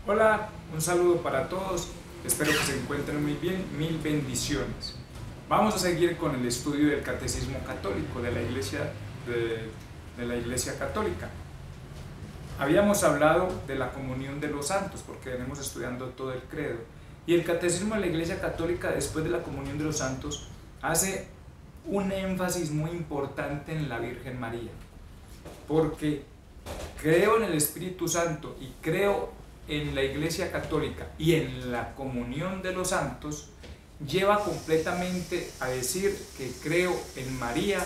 Hola, un saludo para todos, espero que se encuentren muy bien, mil bendiciones. Vamos a seguir con el estudio del Catecismo Católico de la Iglesia Católica. Habíamos hablado de la comunión de los santos, porque venimos estudiando todo el credo. Y el Catecismo de la Iglesia Católica, después de la comunión de los santos, hace un énfasis muy importante en la Virgen María. Porque creo en el Espíritu Santo y creo en la Iglesia Católica y en la comunión de los santos, lleva completamente a decir que creo en María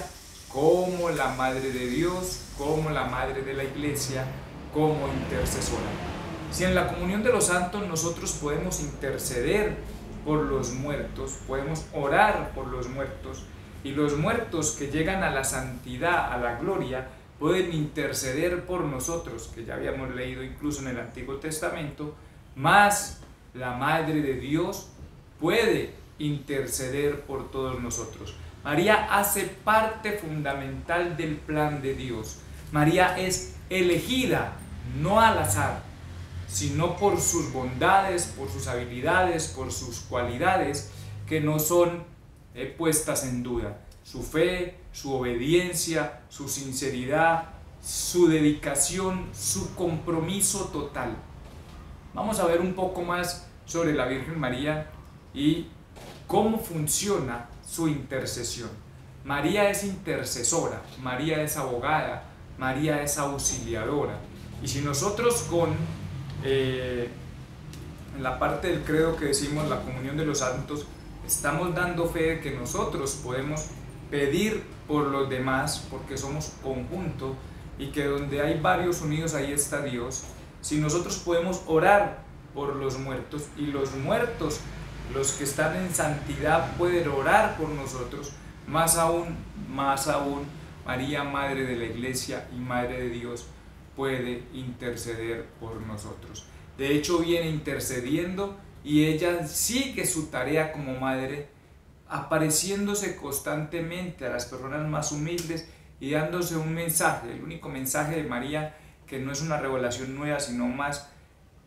como la Madre de Dios, como la Madre de la Iglesia, como intercesora. Si en la comunión de los santos nosotros podemos interceder por los muertos, podemos orar por los muertos, y los muertos que llegan a la santidad, a la gloria, pueden interceder por nosotros, que ya habíamos leído incluso en el Antiguo Testamento, más la Madre de Dios puede interceder por todos nosotros. María hace parte fundamental del plan de Dios. María es elegida, no al azar, sino por sus bondades, por sus habilidades, por sus cualidades, que no son puestas en duda. Su fe, su obediencia, su sinceridad, su dedicación, su compromiso total. Vamos a ver un poco más sobre la Virgen María y cómo funciona su intercesión. María es intercesora, María es abogada, María es auxiliadora. Y si nosotros en la parte del credo que decimos, la comunión de los santos, estamos dando fe de que nosotros podemos pedir por los demás, porque somos conjunto, y que donde hay varios unidos ahí está Dios. Si nosotros podemos orar por los muertos, y los muertos, los que están en santidad, pueden orar por nosotros, más aún, María, Madre de la Iglesia y Madre de Dios, puede interceder por nosotros. De hecho, viene intercediendo, y ella sigue su tarea como madre, apareciéndose constantemente a las personas más humildes y dándose un mensaje, el único mensaje de María, que no es una revelación nueva, sino más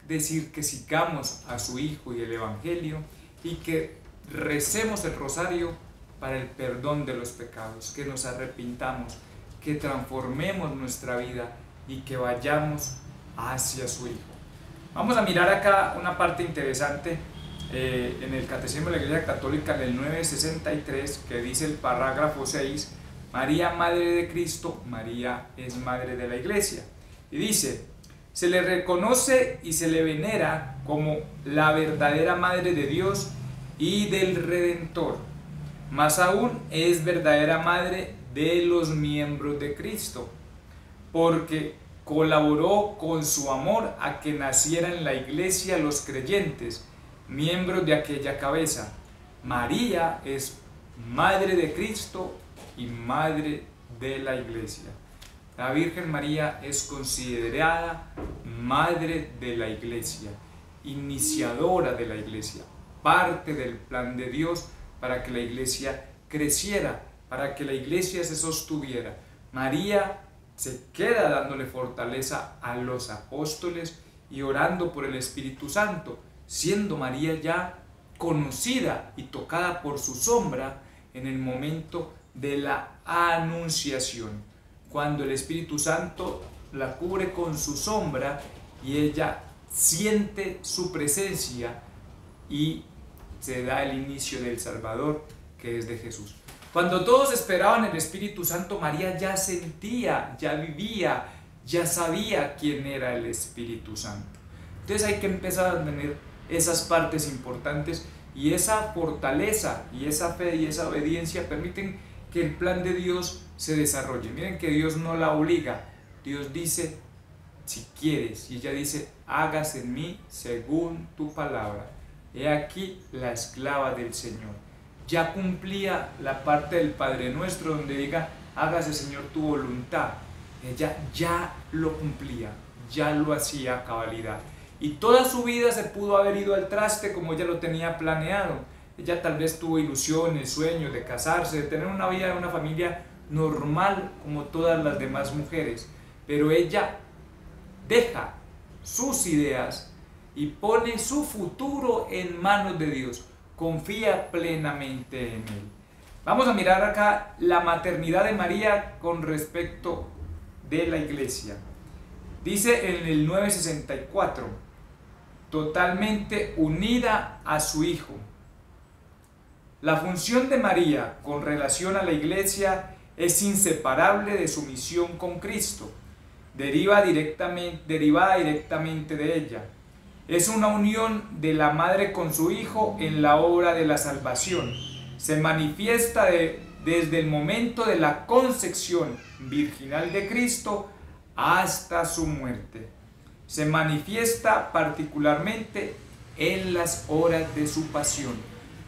decir que sigamos a su Hijo y el Evangelio, y que recemos el rosario para el perdón de los pecados, que nos arrepintamos, que transformemos nuestra vida y que vayamos hacia su Hijo. Vamos a mirar acá una parte interesante en el Catecismo de la Iglesia Católica, en el 963, que dice el parágrafo 6, María, Madre de Cristo, María es Madre de la Iglesia. Y dice, se le reconoce y se le venera como la verdadera Madre de Dios y del Redentor. Más aún es verdadera Madre de los miembros de Cristo, porque colaboró con su amor a que nacieran en la Iglesia los creyentes, miembros de aquella cabeza. María es Madre de Cristo y Madre de la Iglesia. La Virgen María es considerada Madre de la Iglesia, iniciadora de la Iglesia, parte del plan de Dios para que la Iglesia creciera, para que la Iglesia se sostuviera. María se queda dándole fortaleza a los apóstoles y orando por el Espíritu Santo, siendo María ya conocida y tocada por su sombra en el momento de la anunciación, cuando el Espíritu Santo la cubre con su sombra y ella siente su presencia y se da el inicio del Salvador, que es de Jesús. Cuando todos esperaban el Espíritu Santo, María ya sentía, ya vivía, ya sabía quién era el Espíritu Santo. Entonces hay que empezar a tener esas partes importantes, y esa fortaleza y esa fe y esa obediencia permiten que el plan de Dios se desarrolle. Miren que Dios no la obliga, Dios dice si quieres, y ella dice hágase en mí según tu palabra. He aquí la esclava del Señor. Ya cumplía la parte del Padre Nuestro donde diga hágase Señor tu voluntad. Ella ya lo cumplía, ya lo hacía a cabalidad. Y toda su vida se pudo haber ido al traste como ella lo tenía planeado. Ella tal vez tuvo ilusiones, sueños de casarse, de tener una vida, una familia normal como todas las demás mujeres. Pero ella deja sus ideas y pone su futuro en manos de Dios. Confía plenamente en Él. Vamos a mirar acá la maternidad de María con respecto de la iglesia. Dice en el 964, totalmente unida a su Hijo. La función de María con relación a la iglesia es inseparable de su misión con Cristo, derivada directamente de ella. Es una unión de la madre con su Hijo en la obra de la salvación. Se manifiesta desde el momento de la concepción virginal de Cristo hasta su muerte. Se manifiesta particularmente en las horas de su pasión,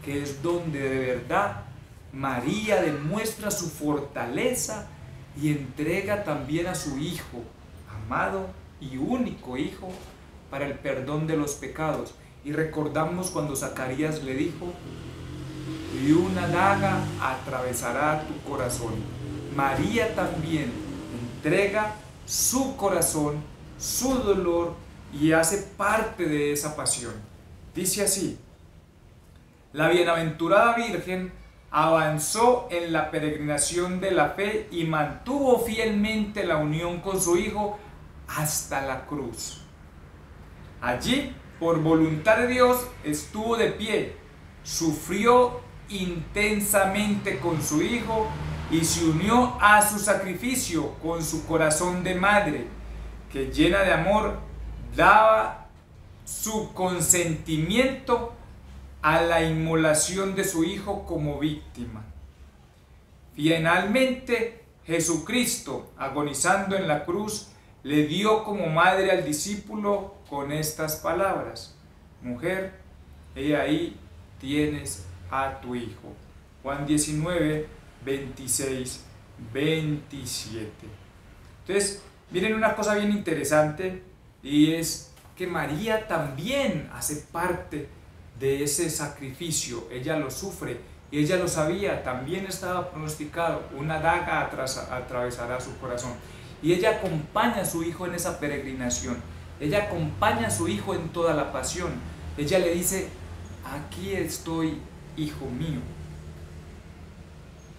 que es donde de verdad María demuestra su fortaleza y entrega también a su Hijo, amado y único Hijo, para el perdón de los pecados. Y recordamos cuando Zacarías le dijo: y una daga atravesará tu corazón. María también entrega su corazón, su dolor, y hace parte de esa pasión. Dice así: la bienaventurada Virgen avanzó en la peregrinación de la fe y mantuvo fielmente la unión con su Hijo hasta la cruz. Allí, por voluntad de Dios, estuvo de pie, sufrió intensamente con su Hijo y se unió a su sacrificio con su corazón de madre, que llena de amor daba su consentimiento a la inmolación de su Hijo como víctima. Finalmente, Jesucristo, agonizando en la cruz, le dio como madre al discípulo con estas palabras: mujer, he ahí tienes a tu Hijo. Juan 19, 26, 27. Entonces, miren una cosa bien interesante, y es que María también hace parte de ese sacrificio. Ella lo sufre y ella lo sabía, también estaba pronosticado: una daga atravesará su corazón. Y ella acompaña a su Hijo en esa peregrinación, ella acompaña a su Hijo en toda la pasión. Ella le dice: aquí estoy, Hijo mío.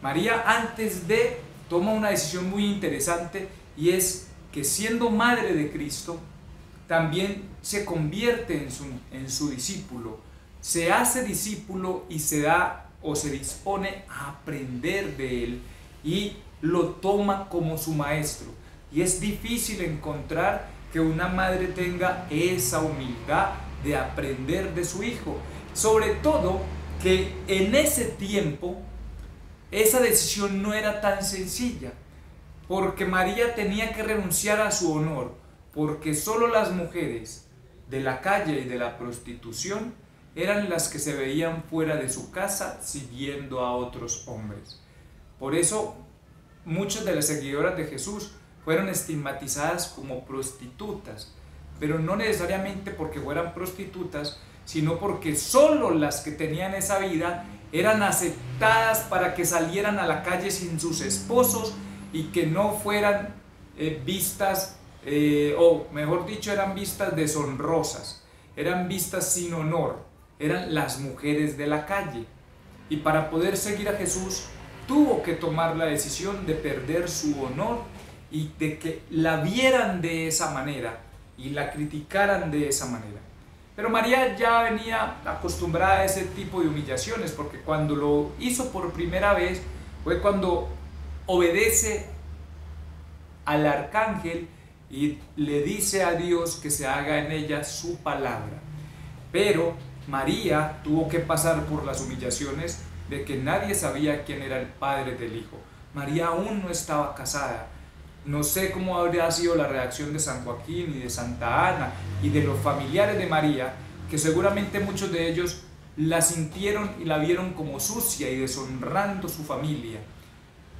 María, antes de, toma una decisión muy interesante, y es que siendo madre de Cristo, también se convierte en su discípulo, se hace discípulo y se dispone a aprender de él, y lo toma como su maestro. Y es difícil encontrar que una madre tenga esa humildad de aprender de su Hijo, sobre todo que en ese tiempo esa decisión no era tan sencilla, porque María tenía que renunciar a su honor, porque solo las mujeres de la calle y de la prostitución eran las que se veían fuera de su casa siguiendo a otros hombres. Por eso muchas de las seguidoras de Jesús fueron estigmatizadas como prostitutas, pero no necesariamente porque fueran prostitutas, sino porque solo las que tenían esa vida eran aceptadas para que salieran a la calle sin sus esposos y que no fueran vistas, o mejor dicho, eran vistas deshonrosas, eran vistas sin honor, eran las mujeres de la calle. Y para poder seguir a Jesús tuvo que tomar la decisión de perder su honor y de que la vieran de esa manera y la criticaran de esa manera. Pero María ya venía acostumbrada a ese tipo de humillaciones, porque cuando lo hizo por primera vez fue cuando obedece al arcángel y le dice a Dios que se haga en ella su palabra. Pero María tuvo que pasar por las humillaciones de que nadie sabía quién era el padre del Hijo. María aún no estaba casada. No sé cómo habría sido la reacción de San Joaquín y de Santa Ana y de los familiares de María, que seguramente muchos de ellos la sintieron y la vieron como sucia y deshonrando su familia.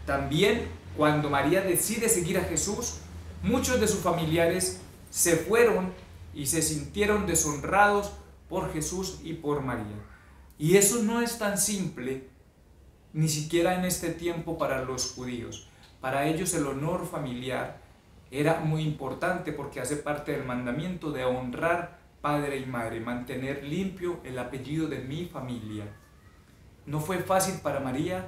También cuando María decide seguir a Jesús, muchos de sus familiares se fueron y se sintieron deshonrados por Jesús y por María. Y eso no es tan simple, ni siquiera en este tiempo para los judíos. Para ellos el honor familiar era muy importante porque hace parte del mandamiento de honrar padre y madre, mantener limpio el apellido de mi familia. No fue fácil para María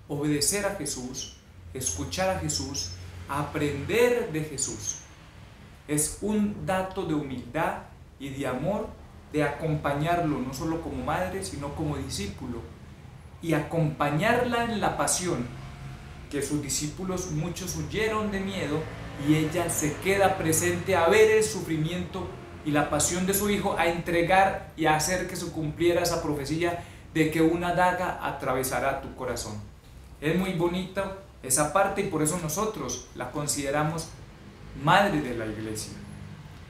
obedecer a Jesús, escuchar a Jesús, aprender de Jesús. Es un dato de humildad y de amor, de acompañarlo no solo como madre, sino como discípulo, y acompañarla en la pasión, que sus discípulos muchos huyeron de miedo, y ella se queda presente a ver el sufrimiento y la pasión de su hijo, a entregar y a hacer que se cumpliera esa profecía de que una daga atravesará tu corazón. Es muy bonita esa parte y por eso nosotros la consideramos madre de la iglesia.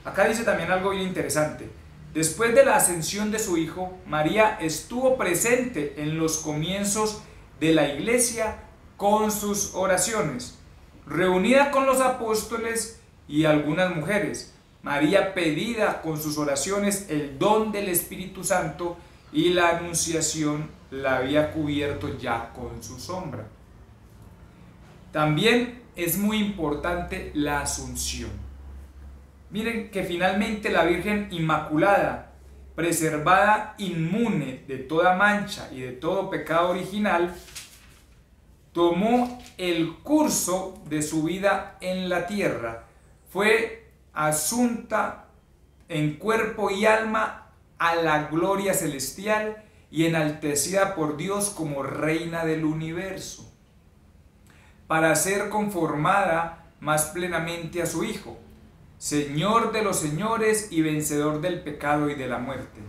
Acá dice también algo bien interesante. Después de la ascensión de su hijo, María estuvo presente en los comienzos de la iglesia con sus oraciones, reunida con los apóstoles y algunas mujeres. María pedida con sus oraciones el don del Espíritu Santo, y la anunciación la había cubierto ya con su sombra. También es muy importante la asunción. Miren que finalmente la Virgen Inmaculada, preservada inmune de toda mancha y de todo pecado original, tomó el curso de su vida en la tierra. Fue asunta en cuerpo y alma a la gloria celestial y enaltecida por Dios como reina del universo, para ser conformada más plenamente a su Hijo, Señor de los señores y vencedor del pecado y de la muerte.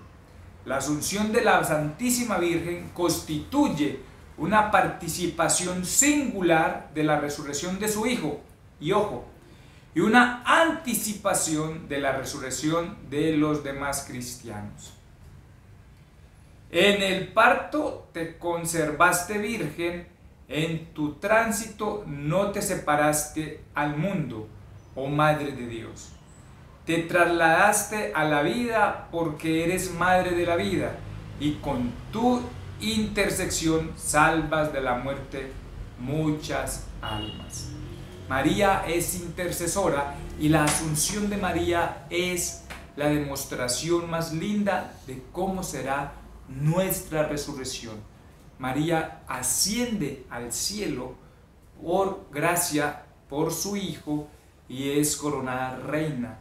La asunción de la Santísima Virgen constituye una participación singular de la resurrección de su Hijo, y ojo, y una anticipación de la resurrección de los demás cristianos. En el parto te conservaste virgen, en tu tránsito no te separaste al mundo, oh Madre de Dios. Te trasladaste a la vida porque eres Madre de la vida, y con tu intersección salvas de la muerte muchas almas. María es intercesora, y la asunción de María es la demostración más linda de cómo será nuestra resurrección. María asciende al cielo por gracia, por su Hijo, y es coronada reina,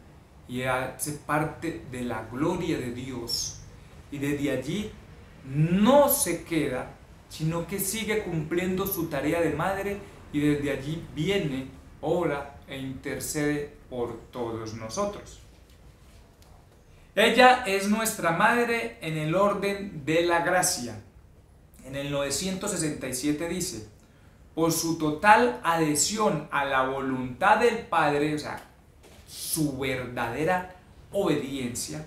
y hace parte de la gloria de Dios, y desde allí no se queda, sino que sigue cumpliendo su tarea de madre, y desde allí viene, ora e intercede por todos nosotros. Ella es nuestra madre en el orden de la gracia. En el 967 dice: por su total adhesión a la voluntad del Padre, o sea, su verdadera obediencia,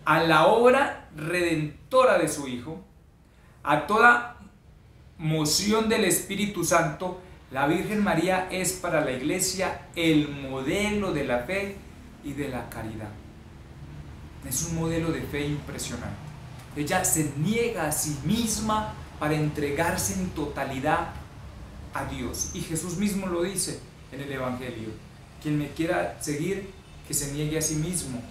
a la obra redentora de su Hijo, a toda moción del Espíritu Santo, la Virgen María es para la Iglesia el modelo de la fe y de la caridad. Es un modelo de fe impresionante. Ella se niega a sí misma para entregarse en totalidad a Dios. Y Jesús mismo lo dice en el Evangelio: quien me quiera seguir, que se niegue a sí mismo.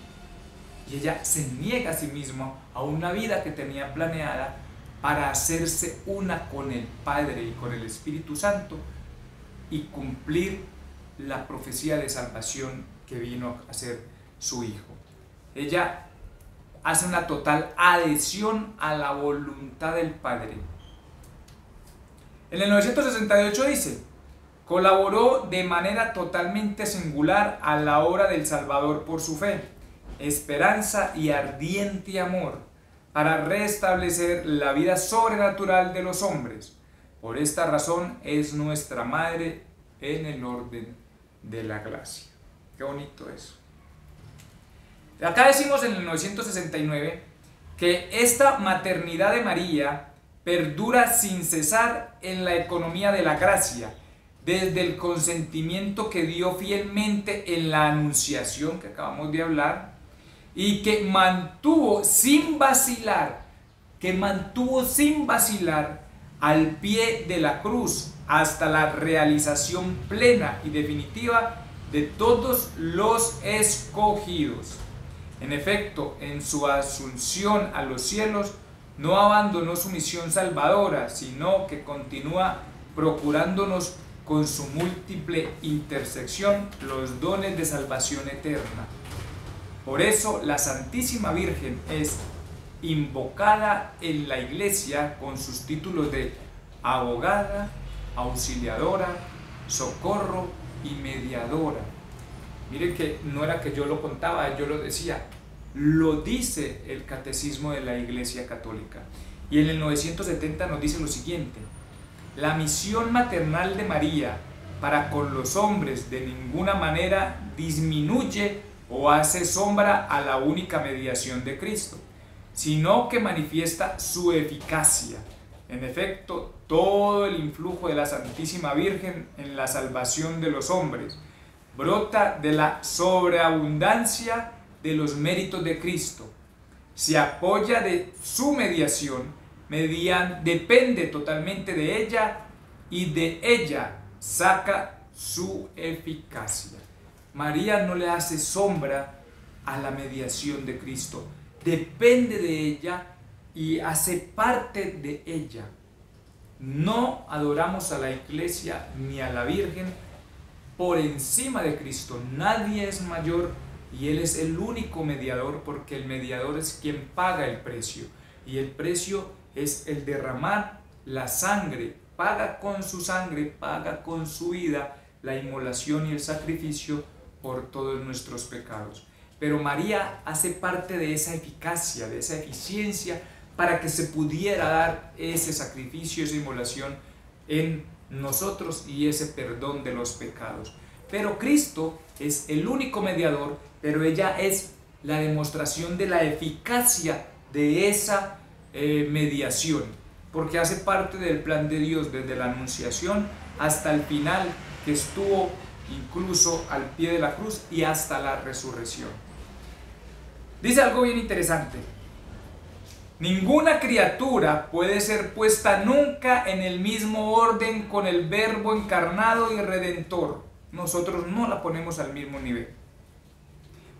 Y ella se niega a sí misma a una vida que tenía planeada para hacerse una con el Padre y con el Espíritu Santo, y cumplir la profecía de salvación que vino a ser su Hijo. Ella hace una total adhesión a la voluntad del Padre. En el 968 dice: colaboró de manera totalmente singular a la obra del Salvador por su fe, esperanza y ardiente amor, para restablecer la vida sobrenatural de los hombres. Por esta razón es nuestra madre en el orden de la gracia. Qué bonito eso. Acá decimos en el 969 que esta maternidad de María perdura sin cesar en la economía de la gracia, desde el consentimiento que dio fielmente en la anunciación que acabamos de hablar, y que mantuvo sin vacilar, al pie de la cruz hasta la realización plena y definitiva de todos los escogidos. En efecto, en su asunción a los cielos, no abandonó su misión salvadora, sino que continúa procurándonos con su múltiple intersección los dones de salvación eterna. Por eso la Santísima Virgen es invocada en la Iglesia con sus títulos de abogada, auxiliadora, socorro y mediadora. Miren que no era que yo lo contaba, yo lo decía, lo dice el Catecismo de la Iglesia Católica. Y en el 970 nos dice lo siguiente: la misión maternal de María para con los hombres de ninguna manera disminuye o hace sombra a la única mediación de Cristo, sino que manifiesta su eficacia. En efecto, todo el influjo de la Santísima Virgen en la salvación de los hombres brota de la sobreabundancia de los méritos de Cristo, se apoya de su mediación, depende totalmente de ella y de ella saca su eficacia. María no le hace sombra a la mediación de Cristo, depende de ella y hace parte de ella. No adoramos a la Iglesia ni a la Virgen por encima de Cristo. Nadie es mayor y Él es el único mediador, porque el mediador es quien paga el precio, y el precio es el derramar la sangre. Paga con su sangre, paga con su vida la inmolación y el sacrificio por todos nuestros pecados. Pero María hace parte de esa eficacia, de esa eficiencia, para que se pudiera dar ese sacrificio, esa inmolación en nosotros y ese perdón de los pecados. Pero Cristo es el único mediador, pero ella es la demostración de la eficacia de esa mediación, porque hace parte del plan de Dios desde la anunciación hasta el final, que estuvo incluso al pie de la cruz y hasta la resurrección. Dice algo bien interesante: ninguna criatura puede ser puesta nunca en el mismo orden con el Verbo encarnado y redentor. Nosotros no la ponemos al mismo nivel.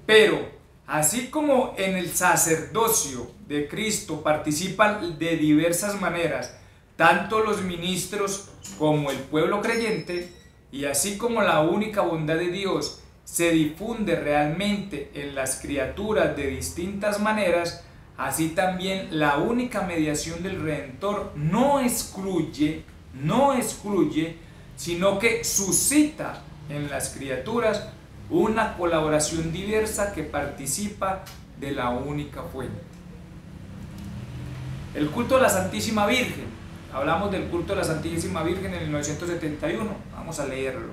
Pero así como en el sacerdocio de Cristo participan de diversas maneras tanto los ministros como el pueblo creyente, y así como la única bondad de Dios se difunde realmente en las criaturas de distintas maneras, así también la única mediación del Redentor no excluye, sino que suscita en las criaturas una colaboración diversa que participa de la única fuente. El culto a la Santísima Virgen. Hablamos del culto a la Santísima Virgen en el 971. Vamos a leerlo.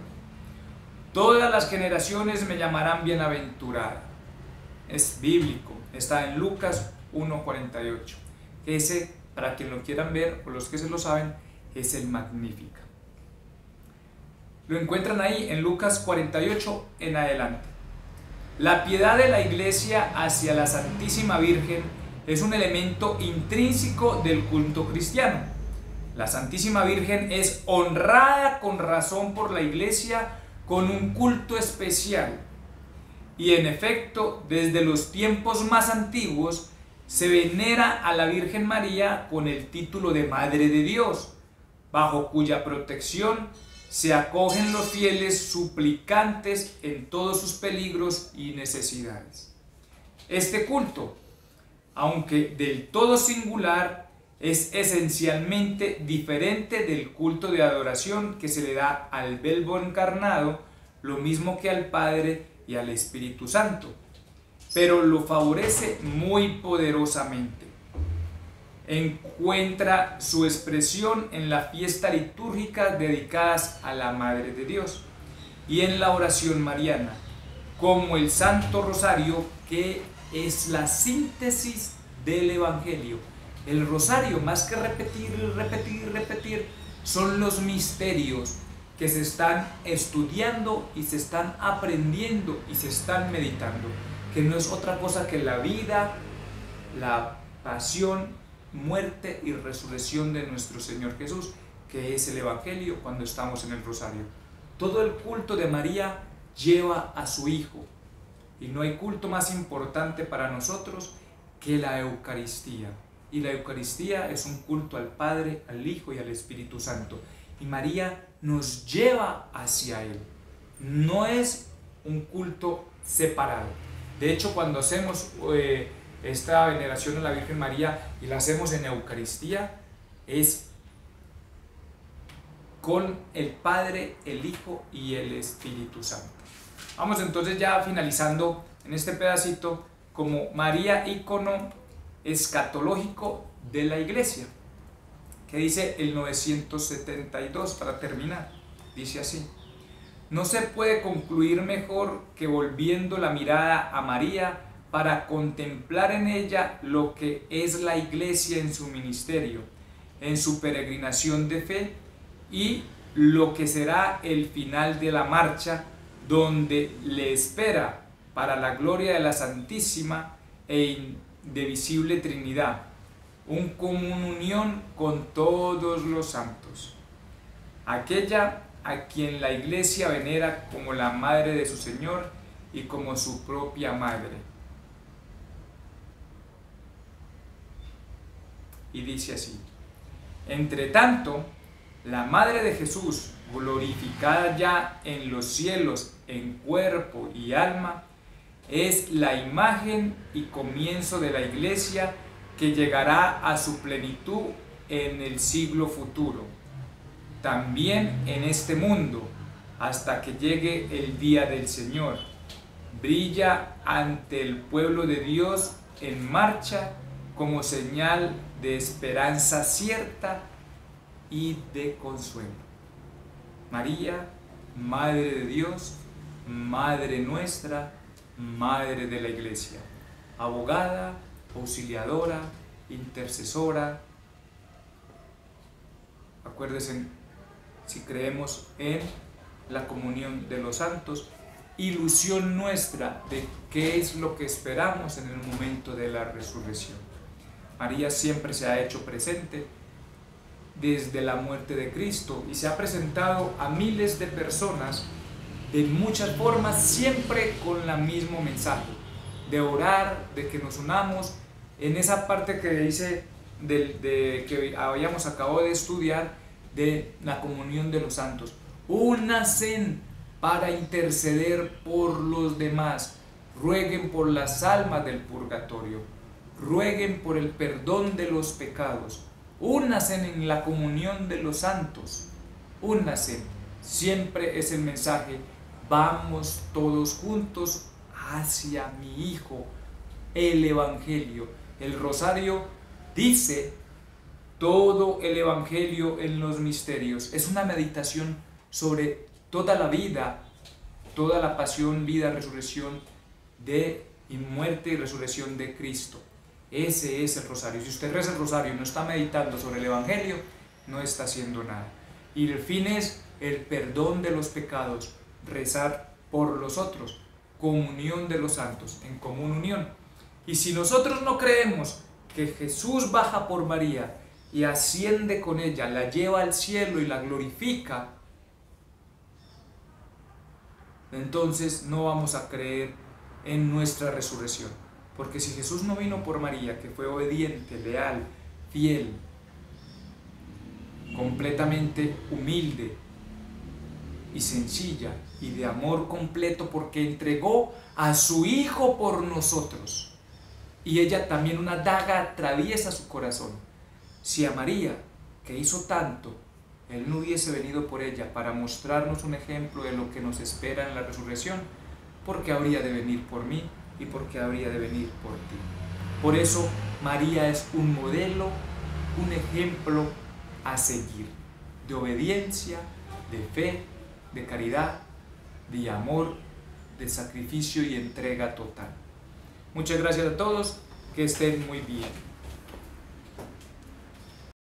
Todas las generaciones me llamarán bienaventurada. Es bíblico. Está en Lucas 1:48. Ese, para quien lo quieran ver o los que se lo saben, es el Magnífica. Lo encuentran ahí en Lucas 48 en adelante. La piedad de la Iglesia hacia la Santísima Virgen es un elemento intrínseco del culto cristiano. La Santísima Virgen es honrada con razón por la Iglesia con un culto especial. Y en efecto, desde los tiempos más antiguos, se venera a la Virgen María con el título de Madre de Dios, bajo cuya protección se acogen los fieles suplicantes en todos sus peligros y necesidades. Este culto, aunque del todo singular, es esencialmente diferente del culto de adoración que se le da al Verbo encarnado, lo mismo que al Padre y al Espíritu Santo, pero lo favorece muy poderosamente. Encuentra su expresión en la fiesta litúrgica dedicadas a la Madre de Dios y en la oración mariana, como el Santo Rosario, que es la síntesis del Evangelio. El rosario, más que repetir, son los misterios que se están estudiando y se están aprendiendo y se están meditando, que no es otra cosa que la vida, la pasión, muerte y resurrección de nuestro Señor Jesús, que es el Evangelio cuando estamos en el rosario. Todo el culto de María lleva a su Hijo, y no hay culto más importante para nosotros que la Eucaristía. Y la Eucaristía es un culto al Padre, al Hijo y al Espíritu Santo. Y María nos lleva hacia Él. No es un culto separado. De hecho, cuando hacemos esta veneración a la Virgen María y la hacemos en Eucaristía, es con el Padre, el Hijo y el Espíritu Santo. Vamos entonces ya finalizando en este pedacito como María ícono escatológico de la Iglesia, que dice el 972 para terminar. Dice así: no se puede concluir mejor que volviendo la mirada a María para contemplar en ella lo que es la Iglesia en su ministerio, en su peregrinación de fe y lo que será el final de la marcha, donde le espera para la gloria de la Santísima e indivisible Trinidad, un común unión con todos los santos. Aquella a quien la Iglesia venera como la madre de su Señor y como su propia madre. Y dice así: entre tanto, la madre de Jesús, glorificada ya en los cielos en cuerpo y alma, es la imagen y comienzo de la Iglesia que llegará a su plenitud en el siglo futuro, también en este mundo, hasta que llegue el día del Señor. Brilla ante el pueblo de Dios en marcha como señal de esperanza cierta y de consuelo. María, Madre de Dios, Madre nuestra, Madre de la Iglesia, abogada, auxiliadora, intercesora. Acuérdense, si creemos en la comunión de los santos, ilusión nuestra de qué es lo que esperamos en el momento de la resurrección. María siempre se ha hecho presente desde la muerte de Cristo y se ha presentado a miles de personas de muchas formas, siempre con el mismo mensaje de orar, de que nos unamos. En esa parte que dice que habíamos acabado de estudiar de la comunión de los santos, únanse para interceder por los demás, rueguen por las almas del purgatorio, rueguen por el perdón de los pecados, únanse en la comunión de los santos, únanse. Siempre es el mensaje: vamos todos juntos hacia mi Hijo, el Evangelio. El rosario dice todo el Evangelio en los misterios. Es una meditación sobre toda la vida, toda la pasión, vida, resurrección y muerte y resurrección de Cristo. Ese es el rosario. Si usted reza el rosario y no está meditando sobre el Evangelio, no está haciendo nada. Y el fin es el perdón de los pecados, rezar por los otros, comunión de los santos, en común unión. Y si nosotros no creemos que Jesús baja por María y asciende con ella, la lleva al cielo y la glorifica, entonces no vamos a creer en nuestra resurrección. Porque si Jesús no vino por María, que fue obediente, leal, fiel, completamente humilde y sencilla y de amor completo, porque entregó a su Hijo por nosotros, y ella también una daga atraviesa su corazón. Si a María, que hizo tanto, Él no hubiese venido por ella para mostrarnos un ejemplo de lo que nos espera en la resurrección, ¿por qué habría de venir por mí y por qué habría de venir por ti? Por eso María es un modelo, un ejemplo a seguir, de obediencia, de fe, de caridad, de amor, de sacrificio y entrega total. Muchas gracias a todos, que estén muy bien.